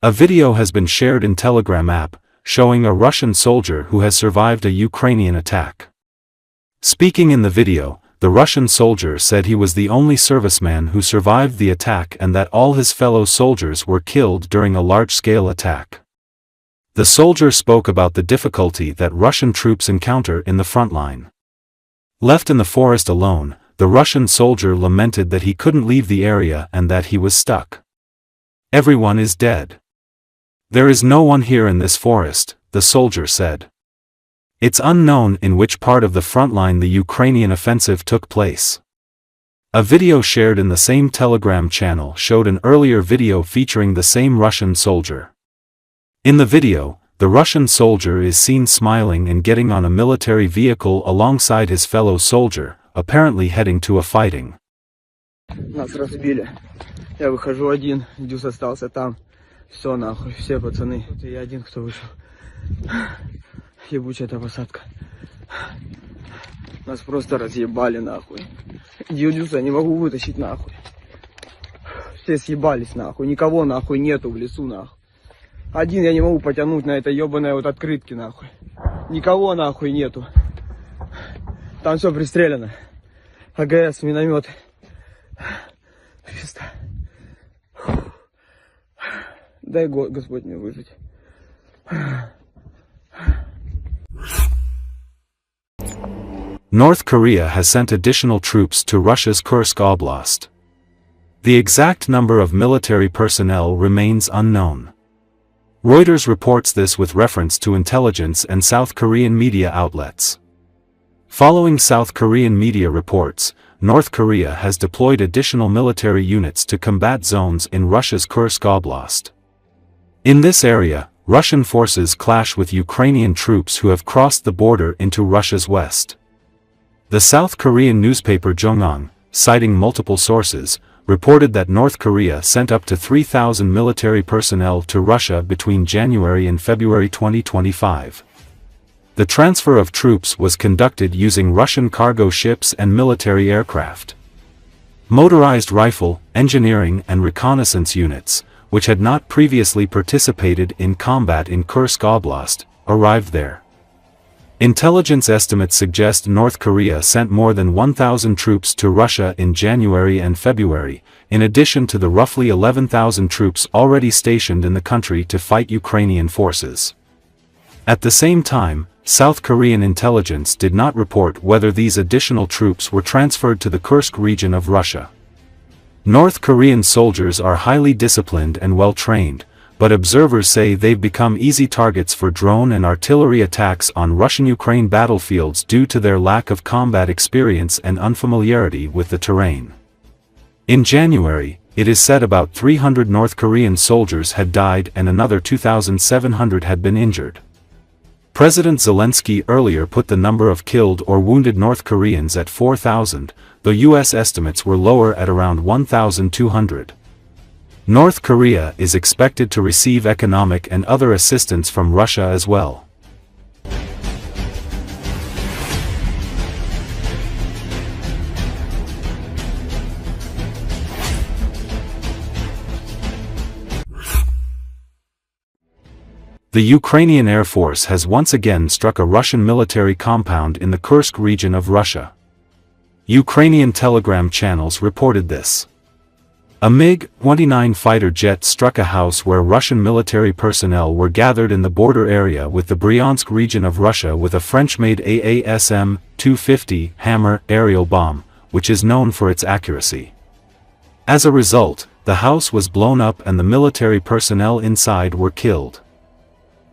A video has been shared in Telegram app, showing a Russian soldier who has survived a Ukrainian attack. Speaking in the video, the Russian soldier said he was the only serviceman who survived the attack and that all his fellow soldiers were killed during a large-scale attack. The soldier spoke about the difficulty that Russian troops encounter in the front line. Left in the forest alone, the Russian soldier lamented that he couldn't leave the area and that he was stuck. "Everyone is dead. There is no one here in this forest," the soldier said. It's unknown in which part of the front line the Ukrainian offensive took place. A video shared in the same Telegram channel showed an earlier video featuring the same Russian soldier. In the video, the Russian soldier is seen smiling and getting on a military vehicle alongside his fellow soldier, apparently heading to a fighting. Нас разбили. Я выхожу один, Дюс остался там. Все нахуй, все пацаны. Я один, кто вышел. Ебучая эта посадка. Нас просто разъебали нахуй. Дюса не могу вытащить нахуй. Все съебались нахуй. Никого нахуй нету в лесу нахуй. Один я не могу потянуть на этой ебаной вот открытке нахуй. Никого нахуй нету. Там все пристреляно. АГС, минометы. Пизда. Дай Господь мне выжить. North Korea has sent additional troops to Russia's Kursk Oblast. The exact number of military personnel remains unknown. Reuters reports this with reference to intelligence and South Korean media outlets. Following South Korean media reports, North Korea has deployed additional military units to combat zones in Russia's Kursk Oblast. In this area, Russian forces clash with Ukrainian troops who have crossed the border into Russia's west. The South Korean newspaper Jongang, citing multiple sources, reported that North Korea sent up to 3,000 military personnel to Russia between January and February 2025. The transfer of troops was conducted using Russian cargo ships and military aircraft. Motorized rifle, engineering and reconnaissance units, which had not previously participated in combat in Kursk Oblast, arrived there. Intelligence estimates suggest North Korea sent more than 1,000 troops to Russia in January and February, in addition to the roughly 11,000 troops already stationed in the country to fight Ukrainian forces. At the same time, South Korean intelligence did not report whether these additional troops were transferred to the Kursk region of Russia. North Korean soldiers are highly disciplined and well-trained, but observers say they've become easy targets for drone and artillery attacks on Russian-Ukraine battlefields due to their lack of combat experience and unfamiliarity with the terrain. In January, it is said about 300 North Korean soldiers had died and another 2,700 had been injured. President Zelensky earlier put the number of killed or wounded North Koreans at 4,000, though U.S. estimates were lower at around 1,200. North Korea is expected to receive economic and other assistance from Russia as well. The Ukrainian Air Force has once again struck a Russian military compound in the Kursk region of Russia. Ukrainian Telegram channels reported this. A MiG-29 fighter jet struck a house where Russian military personnel were gathered in the border area with the Bryansk region of Russia with a French-made AASM-250 Hammer aerial bomb, which is known for its accuracy. As a result, the house was blown up and the military personnel inside were killed.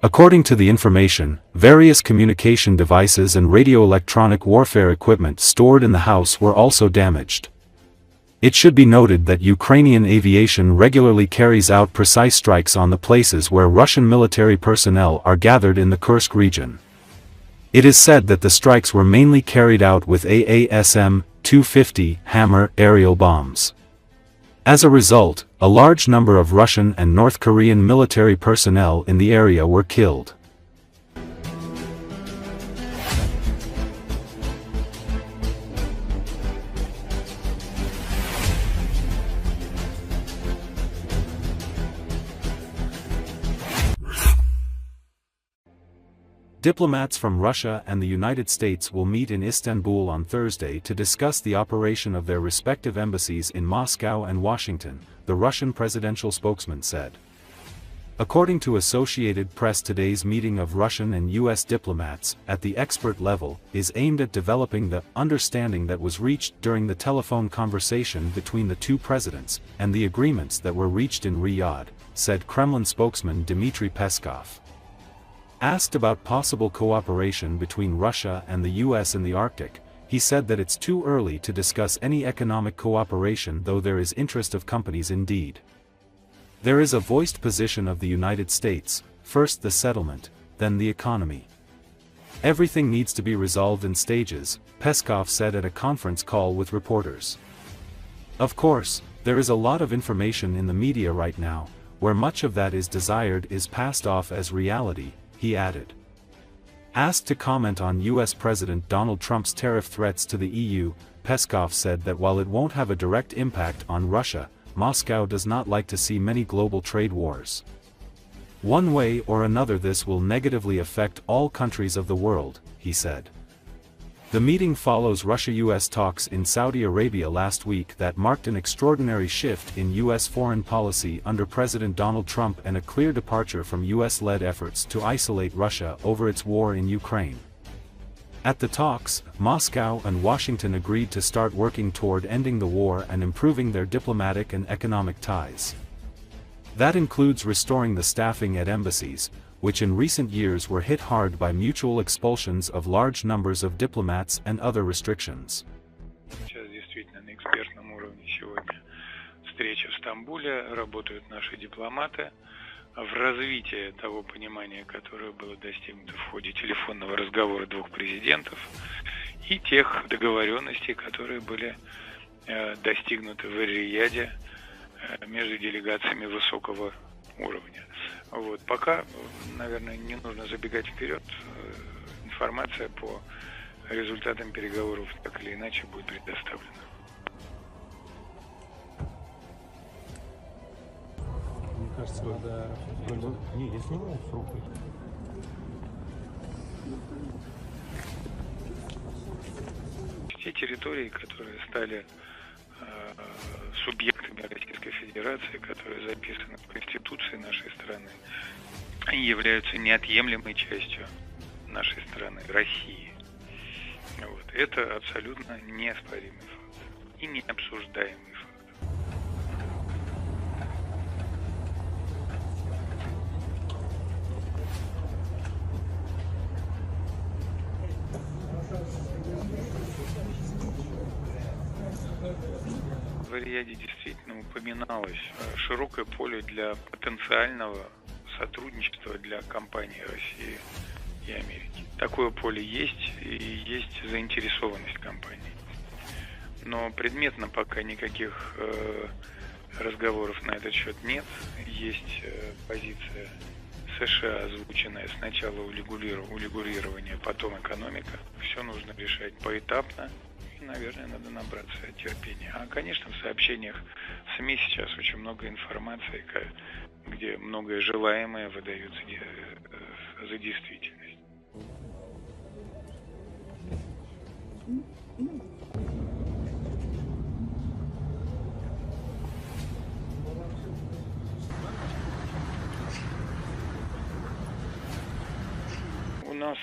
According to the information, various communication devices and radio-electronic warfare equipment stored in the house were also damaged. It should be noted that Ukrainian aviation regularly carries out precise strikes on the places where Russian military personnel are gathered in the Kursk region. It is said that the strikes were mainly carried out with AASM-250 Hammer aerial bombs. As a result, a large number of Russian and North Korean military personnel in the area were killed. Diplomats from Russia and the United States will meet in Istanbul on Thursday to discuss the operation of their respective embassies in Moscow and Washington, the Russian presidential spokesman said. According to Associated Press, today's meeting of Russian and U.S. diplomats at the expert level is aimed at developing the understanding that was reached during the telephone conversation between the two presidents and the agreements that were reached in Riyadh, said Kremlin spokesman Dmitry Peskov. Asked about possible cooperation between Russia and the U.S. in the Arctic, he said that it's too early to discuss any economic cooperation, though there is interest of companies indeed. There is a voiced position of the United States, first the settlement, then the economy. Everything needs to be resolved in stages, Peskov said at a conference call with reporters. Of course, there is a lot of information in the media right now, where much of that is desired is passed off as reality, he added. Asked to comment on U.S. President Donald Trump's tariff threats to the EU, Peskov said that while it won't have a direct impact on Russia, Moscow does not like to see many global trade wars. One way or another this will negatively affect all countries of the world, he said. The meeting follows Russia-US talks in Saudi Arabia last week that marked an extraordinary shift in U.S. foreign policy under President Donald Trump and a clear departure from U.S.-led efforts to isolate Russia over its war in Ukraine. At the talks, Moscow and Washington agreed to start working toward ending the war and improving their diplomatic and economic ties. That includes restoring the staffing at embassies, which in recent years were hit hard by mutual expulsions of large numbers of diplomats and other restrictions. Сейчас действительно на экспертном уровне сегодня встреча в Стамбуле, работают наши дипломаты в развитии того понимания, которое было достигнуто в ходе телефонного разговора двух президентов, и тех договоренностей, которые были достигнуты в Рияде между делегациями высокого уровня. Вот. Пока, наверное, не нужно забегать вперед. Информация по результатам переговоров так или иначе будет предоставлена. Мне кажется, когда... Не, я снимаю фрукты. Те территории, которые стали субъектами Российской Федерации, которые записаны в Конституции нашей страны, они являются неотъемлемой частью нашей страны, России. Вот. Это абсолютно неоспоримый факт и необсуждаемый факт. В Рияде действительно упоминалось широкое поле для потенциального сотрудничества для компаний России и Америки. Такое поле есть, и есть заинтересованность компаний. Но предметно пока никаких разговоров на этот счет нет. Есть позиция США, озвученная сначала урегулирование, потом экономика. Все нужно решать поэтапно. И, наверное, надо набраться терпения. А, конечно, в сообщениях в СМИ сейчас очень много информации, где многое желаемое выдается за действительность. У нас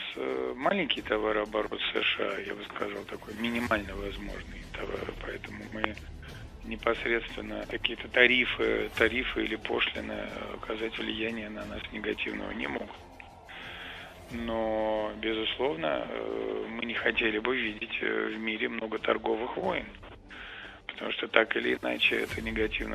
маленький товарооборот США, я бы сказал, такой минимально возможный товар, поэтому мы непосредственно какие-то тарифы или пошлины оказать влияние на нас негативного не могут. Но, безусловно, мы не хотели бы видеть в мире много торговых войн, потому что так или иначе это негативно